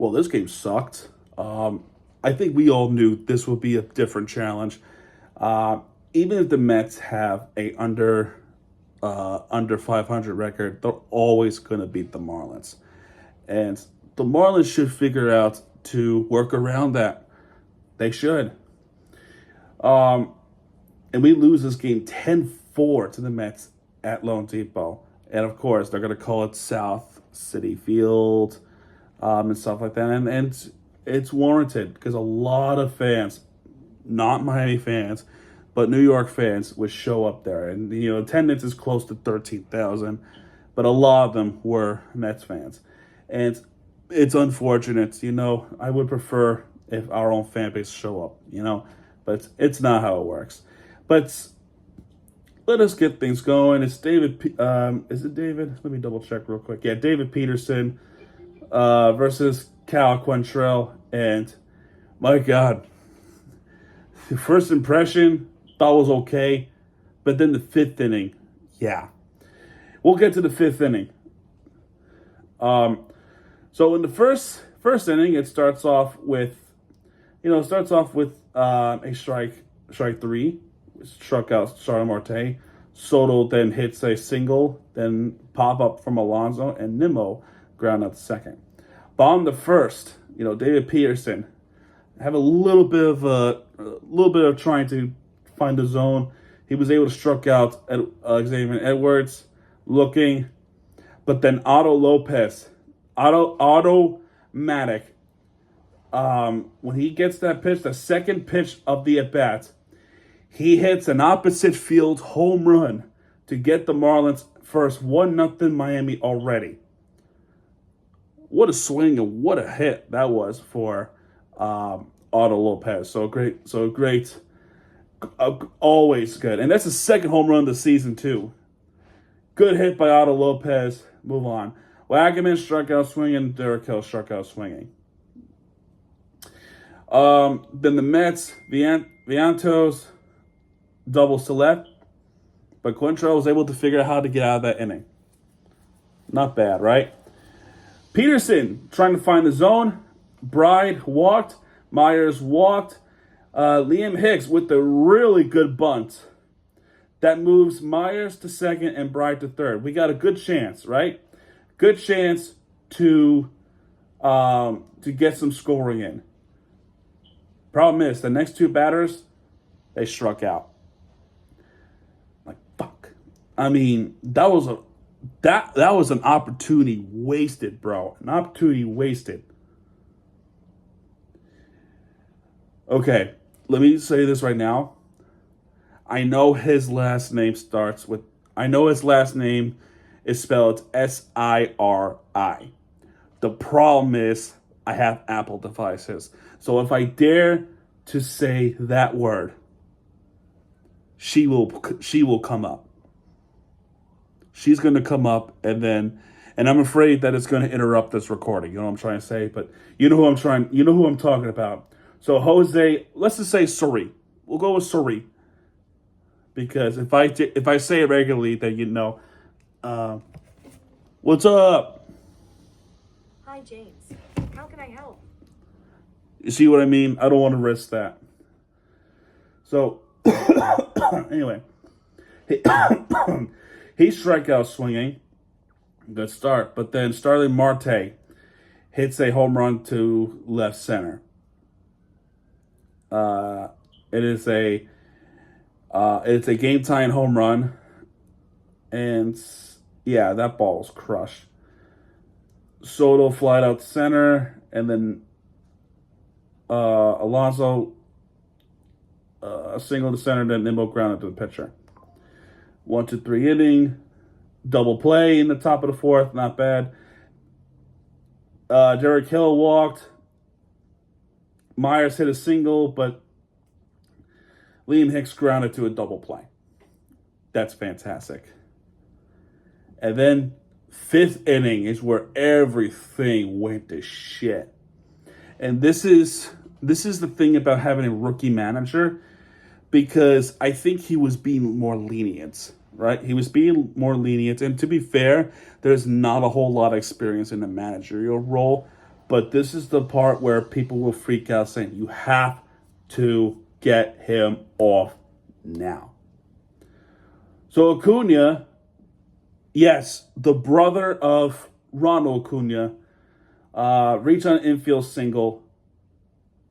Well, this game sucked. I think we all knew this would be a different challenge. Uh, Even if the Mets have a under 500 record, they're always going to beat the Marlins, and the Marlins should figure out to work around that. They should. Um, and we lose this game 10-4 to the Mets at Lone Depot. And of course, they're going to call it South City Field and stuff like that. And it's warranted because a lot of fans, not Miami fans, but New York fans would show up there. And, attendance is close to 13,000, but a lot of them were Mets fans. And it's unfortunate. I would prefer if our own fan base show up, but it's not how it works. But let us get things going. It's David. Is it David? Let me double check real quick. Yeah, David Peterson versus Cal Quantrill. And my God, the first impression thought was okay, but then the fifth inning, yeah, we'll get to the fifth inning. So in the first inning, it starts off with, a strike three. Struck out Starling Marte. Soto then hits a single, then pop up from Alonso, and Nimmo ground out the second. Bomb the first. David Peterson have a little bit of trying to find the zone. He was able to struck out Xavier Edwards, looking, but then automatic. When he gets that pitch, the second pitch of the at bat, he hits an opposite field home run to get the Marlins first 1-0 Miami already. What a swing and what a hit that was for Otto Lopez. So great. Always good. And that's the second home run of the season, too. Good hit by Otto Lopez. Move on. Wagaman struck out swinging. Derek Hill struck out swinging. Then the Mets, Vientos, doubles to left, but Quantrill was able to figure out how to get out of that inning. Not bad, right? Peterson trying to find the zone. Bride walked. Myers walked. Liam Hicks with the really good bunt that moves Myers to second and Bride to third. We got a good chance, right? Good chance to get some scoring in. Problem is, the next two batters, they struck out. Like, fuck. I mean, that was an opportunity wasted, bro. An opportunity wasted. Okay, let me say this right now. I know his last name is spelled S-I-R-I. The problem is I have Apple devices. So if I dare to say that word, she will come up. She's going to come up and I'm afraid that it's going to interrupt this recording. You know what I'm trying to say? But you know who I'm talking about. So Jose, let's just say Suri. We'll go with Suri. Because if I say it regularly, then what's up? Hi, James. How can I help? You see what I mean? I don't want to risk that. So, anyway. He strike out swinging. Good start. But then Starling Marte hits a home run to left center. It's a game-tying home run. And, yeah, that ball was crushed. Soto flied out center, and then Alonso a single to center, then Nimmo grounded to the pitcher. 1-2-3 inning, double play in the top of the fourth, not bad. Derek Hill walked. Myers hit a single, but Liam Hicks grounded to a double play. That's fantastic. And then fifth inning is where everything went to shit. And this is the thing about having a rookie manager, because I think he was being more lenient, right? He was being more lenient. And to be fair, there's not a whole lot of experience in the managerial role. But this is the part where people will freak out saying, you have to get him off now. So Acuna, yes, the brother of Ronald Acuna, reached on an infield single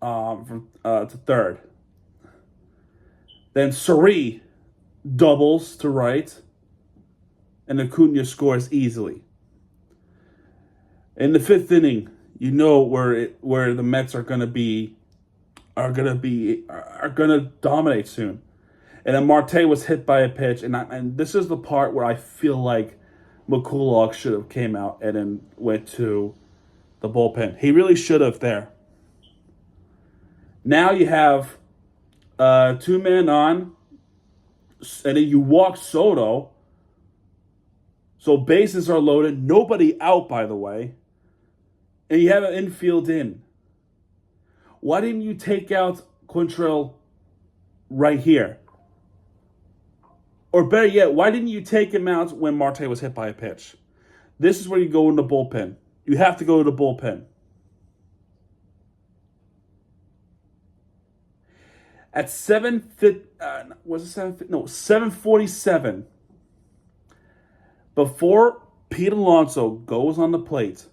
to third. Then Suri doubles to right, and Acuna scores easily. In the fifth inning, you know where the Mets are gonna dominate soon. And then Marte was hit by a pitch, and this is the part where I feel like McCullough should have came out and then went to the bullpen. He really should have there. Now you have 2 men on, and then you walk Soto. So bases are loaded, nobody out, by the way. And you have an infield in. Why didn't you take out Quantrill right here? Or better yet, why didn't you take him out when Marte was hit by a pitch? This is where you go in the bullpen. You have to go to the bullpen. At 7:47, before Pete Alonso goes on the plate,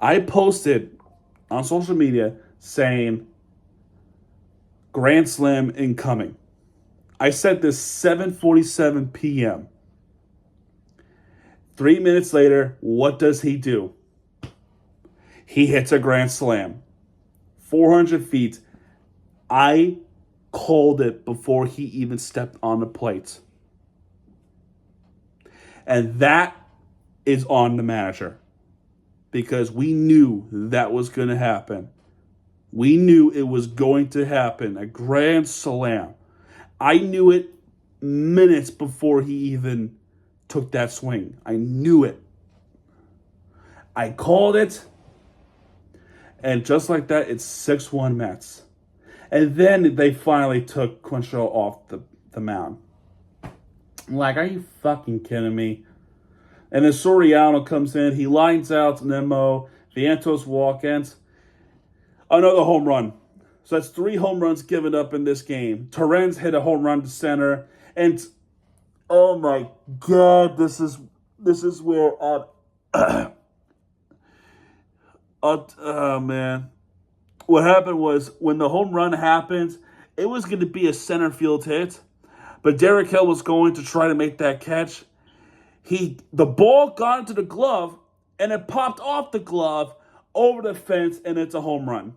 I posted on social media saying, Grand Slam incoming. I said this 7:47 p.m. 3 minutes later, what does he do? He hits a grand slam. 400 feet. I called it before he even stepped on the plate. And that is on the manager. Because we knew that was going to happen. We knew it was going to happen. A grand slam. I knew it minutes before he even took that swing. I knew it. I called it. And just like that, it's 6-1 Mets. And then they finally took Quantrill off the mound. I'm like, are you fucking kidding me? And then Soriano comes in. He lines out Nemo. Vientos walk-ins. Another home run. So that's 3 home runs given up in this game. Torrens hit a home run to center. And, oh my God, this is where, oh man. What happened was when the home run happened, it was going to be a center field hit. But Derek Hill was going to try to make that catch. The ball got into the glove, and it popped off the glove over the fence, and it's a home run.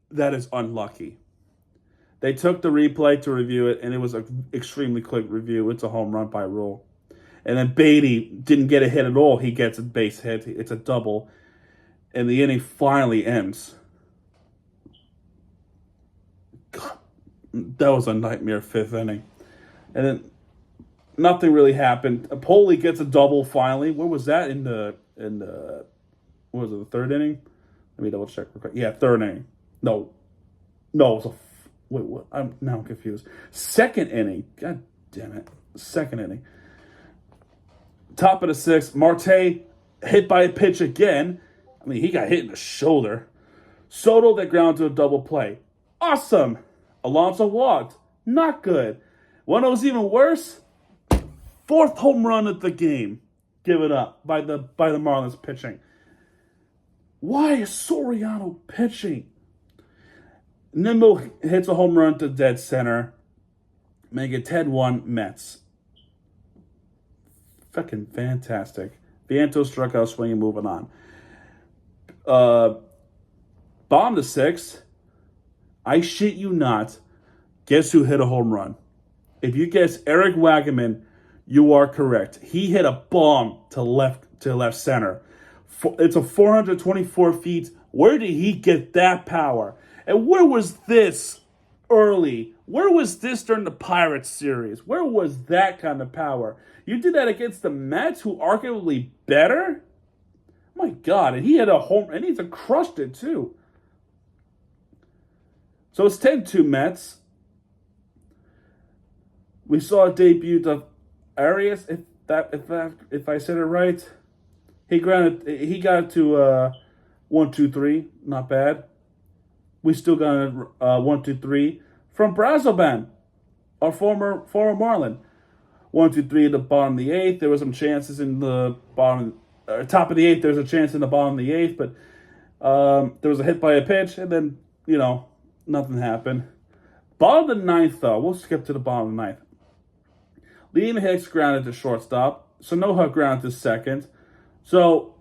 That is unlucky. They took the replay to review it, and it was an extremely quick review. It's a home run by rule. And then Beatty didn't get a hit at all. He gets a base hit. It's a double. And the inning finally ends. God, that was a nightmare 5th inning. And then nothing really happened. Poli gets a double finally. Where was that in the what was it, the 3rd inning? Let me double check real quick. Yeah, 3rd inning. No, it was wait, what? I'm now confused. 2nd inning. God damn it. 2nd inning. Top of the 6th. Marte hit by a pitch again. I mean, he got hit in the shoulder. Soto that ground to a double play. Awesome. Alonso walked. Not good. One that was even worse. 4th home run of the game given up by the Marlins pitching. Why is Soriano pitching? Nimmo hits a home run to dead center. Make it 10-1 Mets. Fucking fantastic. Vientos struck out swinging, moving on. Bomb the 6th. I shit you not. Guess who hit a home run? If you guess Eric Wagaman, you are correct. He hit a bomb to left center. It's a 424 feet. Where did he get that power? And where was this early? Where was this during the Pirates series? Where was that kind of power? You did that against the Mets, who arguably better? My God, and he had a home, and he's crushed it too. So it's 10-2 Mets. We saw a debut of Arias, if I said it right. He got it to 1-2-3, not bad. We still got it 1-2-3 from Brazoban, our former Marlin. 1-2-3 at the bottom of the eighth. There were some chances in the top of the eighth. There was a chance in the bottom of the eighth, but there was a hit by a pitch, and then nothing happened. Bottom of the ninth, though. We'll skip to the bottom of the ninth. Liam Hicks grounded to shortstop. Sanoha grounded to second. So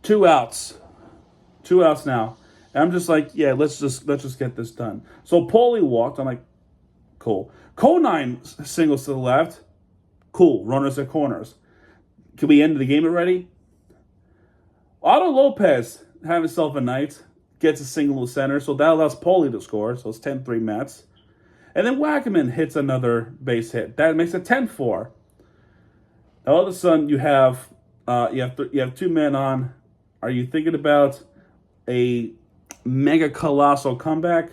2 outs. 2 outs now. And I'm just like, yeah, let's just get this done. So Paulie walked. I'm like, cool. Conine singles to the left. Cool. Runners at corners. Can we end the game already? Otto Lopez having himself a night. Gets a single to center. So that allows Paulie to score. So it's 10-3 Mets. And then Wackerman hits another base hit. That makes it 10-4. All of a sudden, you have 2 men on. Are you thinking about a mega colossal comeback?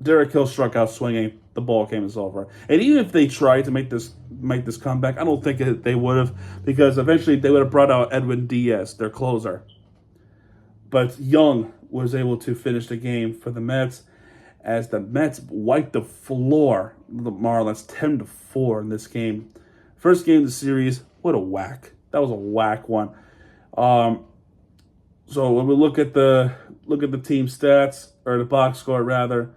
Derek Hill struck out swinging. The ball game is over. And even if they tried to make this comeback, I don't think they would have, because eventually they would have brought out Edwin Diaz, their closer. But Young was able to finish the game for the Mets, as the Mets wiped the floor of the Marlins 10-4 in this game. First game of the series, what a whack. That was a whack one. So when we look at the team stats, or the box score rather,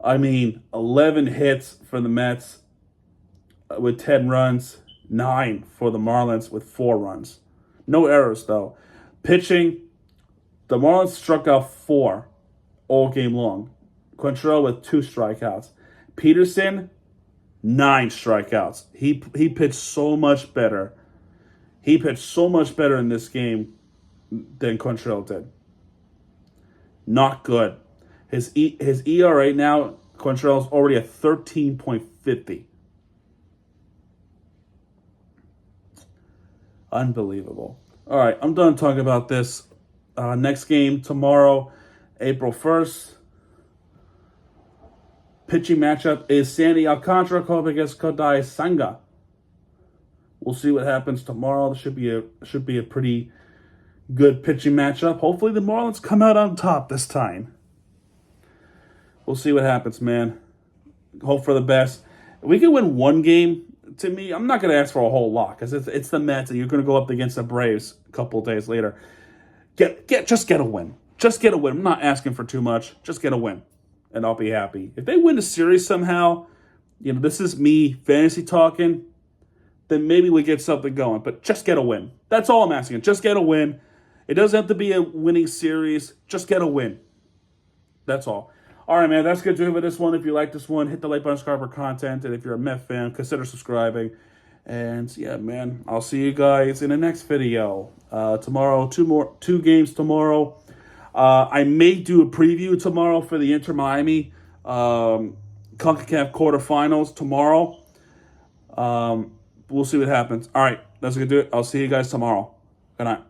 I mean, 11 hits for the Mets with 10 runs, 9 for the Marlins with 4 runs. No errors, though. Pitching, the Marlins struck out 4 all game long. Quantrill with 2 strikeouts. Peterson, 9 strikeouts. He pitched so much better. He pitched so much better in this game than Quantrill did. Not good. His ERA now, Quantrill's already at 13.50. Unbelievable. All right, I'm done talking about this. Next game tomorrow, April 1st. Pitching matchup is Sandy Alcantara going against Kodai Senga. We'll see what happens tomorrow. This should be a pretty good pitching matchup. Hopefully the Marlins come out on top this time. We'll see what happens, man. Hope for the best. If we can win one game, to me, I'm not going to ask for a whole lot, because it's the Mets, and you're going to go up against the Braves a couple of days later. Just get a win. Just get a win. I'm not asking for too much. Just get a win, and I'll be happy. If they win the series somehow, this is me fantasy talking, then maybe we get something going. But just get a win. That's all I'm asking. Just get a win. It doesn't have to be a winning series. Just get a win. That's all. All right, man, that's good to do for this one. If you like this one, hit the like button, subscribe for content. And if you're a Met fan, consider subscribing. And yeah, man, I'll see you guys in the next video. Tomorrow, 2 games tomorrow. I may do a preview tomorrow for the Inter Miami CONCACAF quarterfinals tomorrow. We'll see what happens. All right, that's going to do it. I'll see you guys tomorrow. Good night.